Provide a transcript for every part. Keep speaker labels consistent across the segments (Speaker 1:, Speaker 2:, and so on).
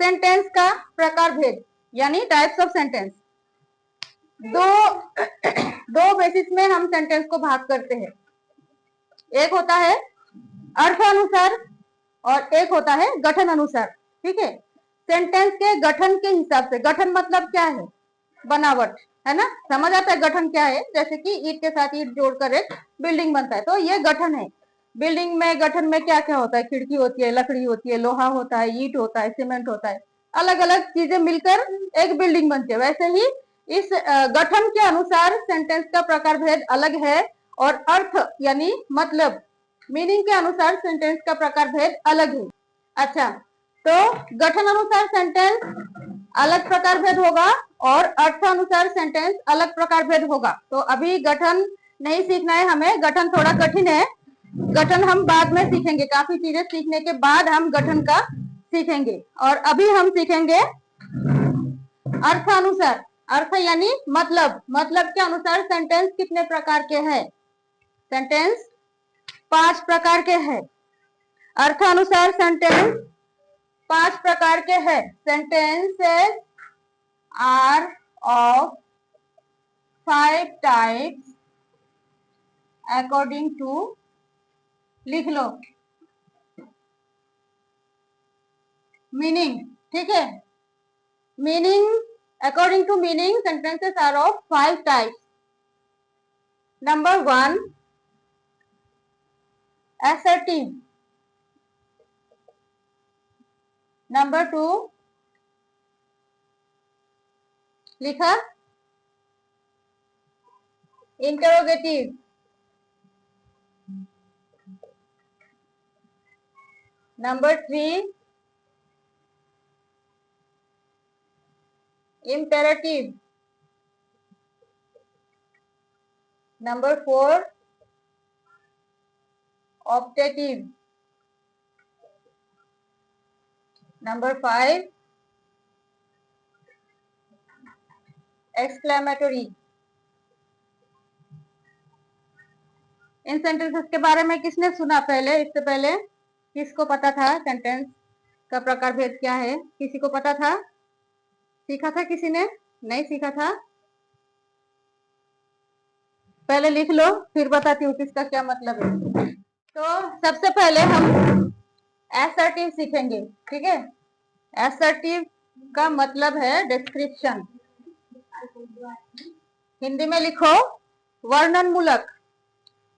Speaker 1: Sentence का प्रकार भेद यानी टाइप्स ऑफ सेंटेंस। दो बेसिस में हम सेंटेंस को भाग करते हैं। एक होता है अर्थ अनुसार और एक होता है गठन अनुसार। ठीक है, सेंटेंस के गठन के हिसाब से, गठन मतलब क्या है, बनावट, है ना, समझ आता है गठन क्या है। जैसे कि ईंट के साथ ईंट जोड़कर एक बिल्डिंग बनता है, तो ये गठन है। बिल्डिंग में गठन में क्या क्या होता है, खिड़की होती है, लकड़ी होती है, लोहा होता है, ईंट होता है, सीमेंट होता है, अलग अलग चीजें मिलकर एक बिल्डिंग बनती है। वैसे ही इस गठन के अनुसार सेंटेंस का प्रकार भेद अलग है और अर्थ यानी मतलब मीनिंग के अनुसार सेंटेंस का प्रकार भेद अलग है। अच्छा, तो गठन अनुसार सेंटेंस अलग प्रकार भेद होगा और अर्थ अनुसार सेंटेंस अलग प्रकार भेद होगा। तो अभी गठन नहीं सीखना है हमें, गठन थोड़ा कठिन है, गठन हम बाद में सीखेंगे। काफी चीजें सीखने के बाद हम गठन का सीखेंगे। और अभी हम सीखेंगे अर्थ अनुसार। अर्थ यानी मतलब, मतलब के अनुसार सेंटेंस कितने प्रकार के हैं। सेंटेंस 5 प्रकार के हैं। अर्थ अनुसार सेंटेंस 5 प्रकार के हैं। Sentences are of 5 types according to, लिख लो, मीनिंग। ठीक है, meaning, according to meaning sentences are of 5 types. Number 1 assertive, number 2 लिखा interrogative, number 3 imperative, number 4 optative, number 5 exclamatory। इन सेंटेंसेस के बारे में किसने सुना पहले, इससे पहले किसको पता था सेंटेंस का प्रकार भेद क्या है, किसी को पता था, सीखा था, किसी ने नहीं सीखा था? पहले लिख लो, फिर बताती हूँ किसका क्या मतलब है। तो सबसे पहले हम एसर्टिव सीखेंगे। ठीक है, एसर्टिव का मतलब है डिस्क्रिप्शन। हिंदी में लिखो वर्णन मूलक।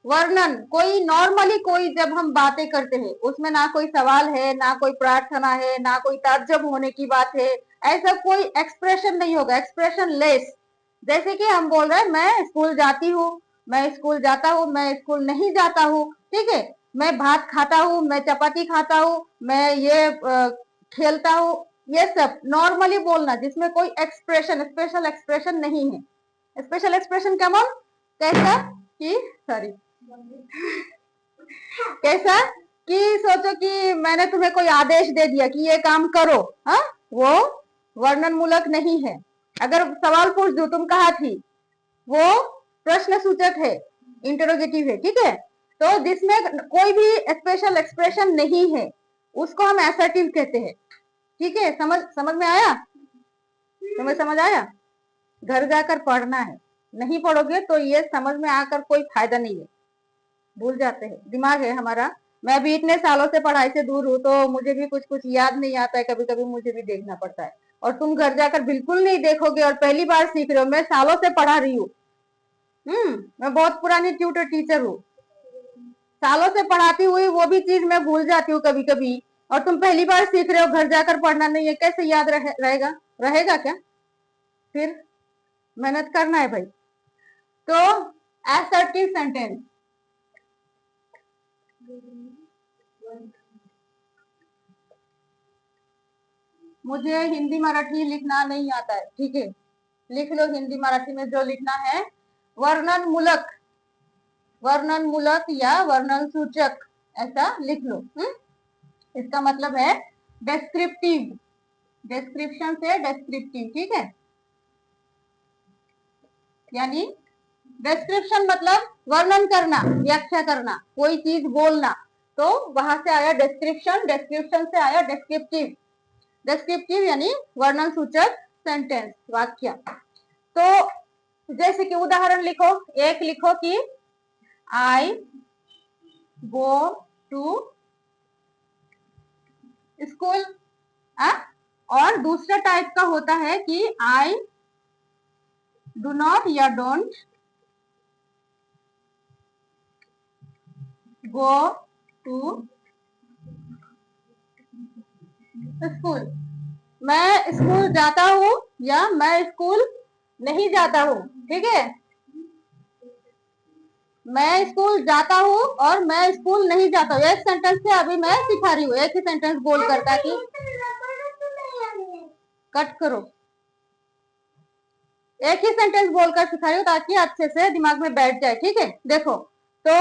Speaker 1: वर्णन, कोई नॉर्मली कोई जब हम बातें करते हैं उसमें ना कोई सवाल है, ना कोई प्रार्थना है, ना कोई ताज्जुब होने की बात है, ऐसा कोई एक्सप्रेशन नहीं होगा, एक्सप्रेशन लेस। जैसे कि हम बोल रहे हैं मैं स्कूल जाती हूँ, मैं स्कूल जाता हूँ, मैं स्कूल नहीं जाता हूँ। ठीक है, मैं भात खाता हूँ, मैं चपाती खाता हूँ, मैं ये खेलता हूँ, ये सब नॉर्मली बोलना जिसमें कोई एक्सप्रेशन, स्पेशल एक्सप्रेशन नहीं है। स्पेशल एक्सप्रेशन केमन, कैसा कि सॉरी कैसा कि सोचो कि मैंने तुम्हें कोई आदेश दे दिया कि ये काम करो, हाँ, वो वर्णन मूलक नहीं है। अगर सवाल पूछ दो तुम कहाँ थी, वो प्रश्न सूचक है, इंटरोगेटिव है। ठीक है, तो जिसमें कोई भी स्पेशल एक्सप्रेशन नहीं है उसको हम असर्टिव कहते हैं। ठीक है, समझ में आया, तुम्हें समझ आया? घर जाकर पढ़ना है, नहीं पढ़ोगे तो ये समझ में आकर कोई फायदा नहीं है, भूल जाते हैं, दिमाग है हमारा। मैं भी इतने सालों से पढ़ाई से दूर हूँ तो मुझे भी कुछ कुछ याद नहीं आता है, कभी कभी मुझे भी देखना पड़ता है। और तुम घर जाकर बिल्कुल नहीं देखोगे और पहली बार सीख रहे हो। मैं सालों से पढ़ा रही हूँ, मैं बहुत पुरानी ट्यूटर टीचर हूँ, सालों से पढ़ाती हुई वो भी चीज मैं भूल जाती हूँ कभी कभी। और तुम पहली बार सीख रहे हो, घर जाकर पढ़ना नहीं है, कैसे याद रहेगा क्या? फिर मेहनत करना है भाई। तो असर्टिव सेंटेंस, मुझे हिंदी मराठी लिखना नहीं आता है। ठीक है, लिख लो हिंदी मराठी में जो लिखना है। वर्णन मूलक, वर्णन मूलक या वर्णन सूचक, ऐसा लिख लो। इसका मतलब है डेस्क्रिप्टिव, डिस्क्रिप्शन से डेस्क्रिप्टिव। ठीक है, यानी डिस्क्रिप्शन मतलब वर्णन करना, व्याख्या करना, कोई चीज बोलना, तो वहां से आया डिस्क्रिप्शन, डिस्क्रिप्शन से आया डिस्क्रिप्टिव। डिस्क्रिप्टिव यानी वर्णन सूचक सेंटेंस वाक्य। तो जैसे कि उदाहरण लिखो, एक लिखो कि आई गो टू स्कूल, और दूसरा टाइप का होता है कि आई डू नॉट या डोंट गो टू स्कूल। मैं स्कूल जाता हूँ या मैं स्कूल नहीं जाता हूँ। ठीक है, मैं स्कूल जाता हूँ और मैं स्कूल नहीं जाता हूँ। एक सेंटेंस से अभी मैं सिखा रही हूँ, एक ही सेंटेंस बोल कर ताकि कट करो, एक ही सेंटेंस बोलकर सिखा रही हूँ ताकि अच्छे से दिमाग में बैठ जाए। ठीक है, देखो तो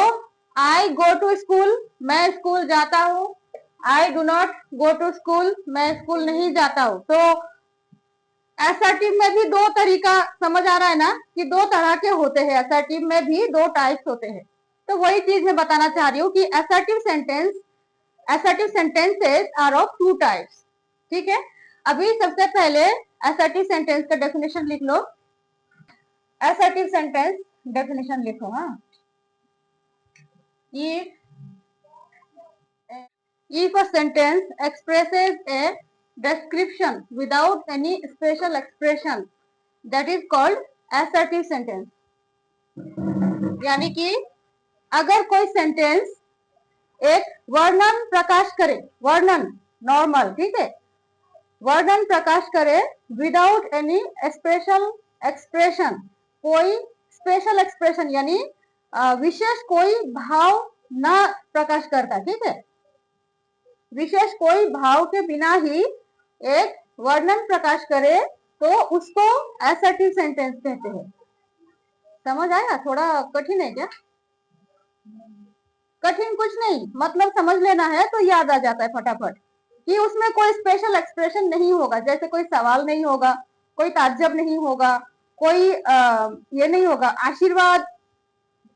Speaker 1: आई गो टू स्कूल, मैं स्कूल जाता हूँ। I do not go to school, मैं स्कूल नहीं जाता हूँ। तो असर्टिव में भी दो तरीका समझ आ रहा है ना कि दो तरह के होते हैं, असर्टिव में भी दो टाइप्स होते हैं। तो वही चीज मैं बताना चाह रही हूँ कि assertive sentences are of two types. ठीक है, अभी सबसे पहले असर्टिव सेंटेंस का डेफिनेशन लिख लो। असर्टिव सेंटेंस डेफिनेशन लिखो। हाँ, if a sentence expresses a description without any special expression, that is called assertive sentence। यानी कि अगर कोई सेंटेंस एक वर्णन प्रकाश करे, वर्णन नॉर्मल, ठीक है, वर्णन प्रकाश करे विदाउट एनी स्पेशल एक्सप्रेशन, कोई स्पेशल एक्सप्रेशन यानी विशेष कोई भाव न प्रकाश करता। ठीक है, विशेष कोई भाव के बिना ही एक वर्णन प्रकाश करे तो उसको असर्टिव सेंटेंस कहते हैं। समझ आया? थोड़ा कठिन है क्या? कठिन कुछ नहीं, मतलब समझ लेना है तो याद आ जाता है फटाफट कि उसमें कोई स्पेशल एक्सप्रेशन नहीं होगा, जैसे कोई सवाल नहीं होगा, कोई ताज्जुब नहीं होगा, कोई ये नहीं होगा आशीर्वाद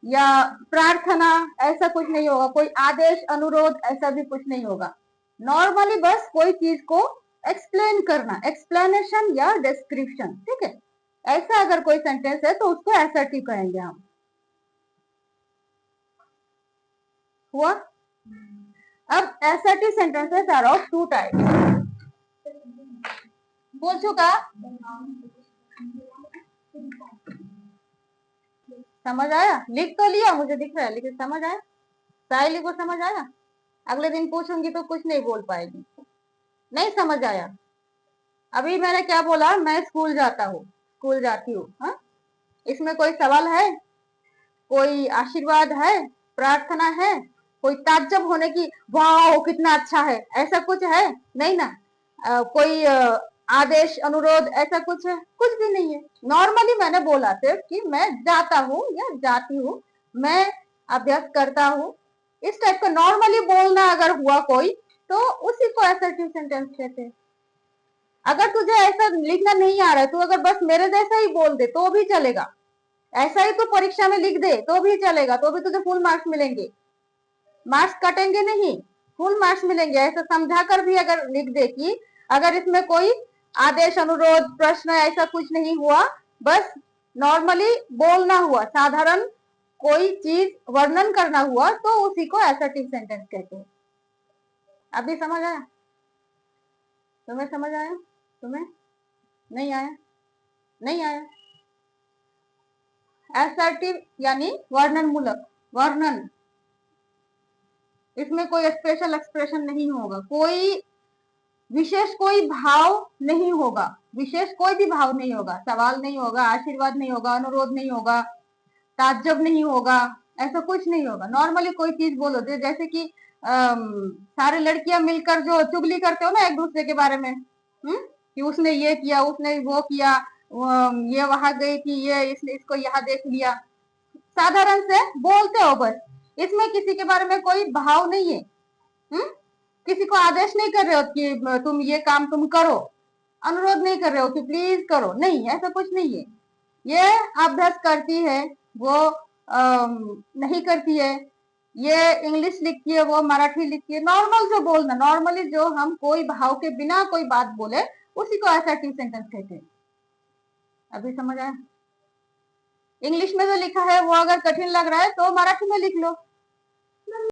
Speaker 1: या प्रार्थना, ऐसा कुछ नहीं होगा, कोई आदेश अनुरोध ऐसा भी कुछ नहीं होगा। नॉर्मली बस कोई चीज को एक्सप्लेन करना, एक्सप्लेनेशन या डिस्क्रिप्शन। ठीक है, ऐसा अगर कोई सेंटेंस है तो उसको असर्टिव कहेंगे हम। हुआ? अब assertive sentences are of two types. बोल चुका? समझ आया? लिख तो लिया, मुझे दिख रहा है, लेकिन समझ आया? साहिली को समझ आया? अगले दिन पूछूंगी तो कुछ नहीं बोल पाएगी। नहीं समझ आया? अभी मैंने क्या बोला? मैं स्कूल जाता हूँ, स्कूल जाती हूँ। हाँ, इसमें कोई सवाल है, कोई आशीर्वाद है, प्रार्थना है, कोई ताज्जुब होने की वाह कितना अच्छा है, ऐसा कुछ है? नहीं ना। कोई आदेश अनुरोध ऐसा कुछ है? कुछ भी नहीं है। नॉर्मली मैंने बोला सिर्फ कि मैं जाता हूँ या जाती हूँ, मैं अभ्यास करता हूँ, इस टाइप का नॉर्मली बोलना अगर हुआ कोई तो उसी को असर्टिव सेंटेंस कहते हैं। अगर तुझे ऐसा लिखना नहीं आ रहा है, तू अगर बस मेरे जैसा ही बोल दे तो भी चलेगा, ऐसा ही तो परीक्षा में लिख दे तो भी चलेगा, तो भी तुझे फुल मार्क्स मिलेंगे, मार्क्स कटेंगे नहीं, फुल मार्क्स मिलेंगे। ऐसा समझा कर भी अगर लिख दे कि अगर इसमें कोई आदेश अनुरोध प्रश्न ऐसा कुछ नहीं हुआ, बस नॉर्मली बोलना हुआ, साधारण कोई चीज वर्णन करना हुआ, तो उसी को असर्टिव सेंटेंस कहते हैं। अभी समझ आया? तुम्हें समझ आया? तुम्हें नहीं आया? नहीं आया? असर्टिव यानी वर्णन मूलक, वर्णन, इसमें कोई स्पेशल एक्सप्रेशन नहीं होगा, कोई विशेष कोई भाव नहीं होगा, विशेष कोई भी भाव नहीं होगा, सवाल नहीं होगा, आशीर्वाद नहीं होगा, अनुरोध नहीं होगा, ताज्जुब नहीं होगा, ऐसा कुछ नहीं होगा। नॉर्मली कोई चीज बोलो, जैसे कि सारे लड़कियां मिलकर जो चुगली करते हो ना एक दूसरे के बारे में, कि उसने ये किया, उसने वो किया, ये वहां गई थी, ये इसने इसको यहाँ देख लिया, साधारण से बोलते हो बस, इसमें किसी के बारे में कोई भाव नहीं है। किसी को आदेश नहीं कर रहे हो कि तुम ये काम तुम करो, अनुरोध नहीं कर रहे हो कि प्लीज करो, नहीं, ऐसा कुछ नहीं है। ये अभ्यास करती है, वो नहीं करती है, ये इंग्लिश लिखिए, वो मराठी लिखिए, नॉर्मल जो बोलना, नॉर्मली जो हम कोई भाव के बिना कोई बात बोले उसी को असर्टिव सेंटेंस कहते हैं। अभी समझ आया? इंग्लिश में जो लिखा है वो अगर कठिन लग रहा है तो मराठी में लिख लो,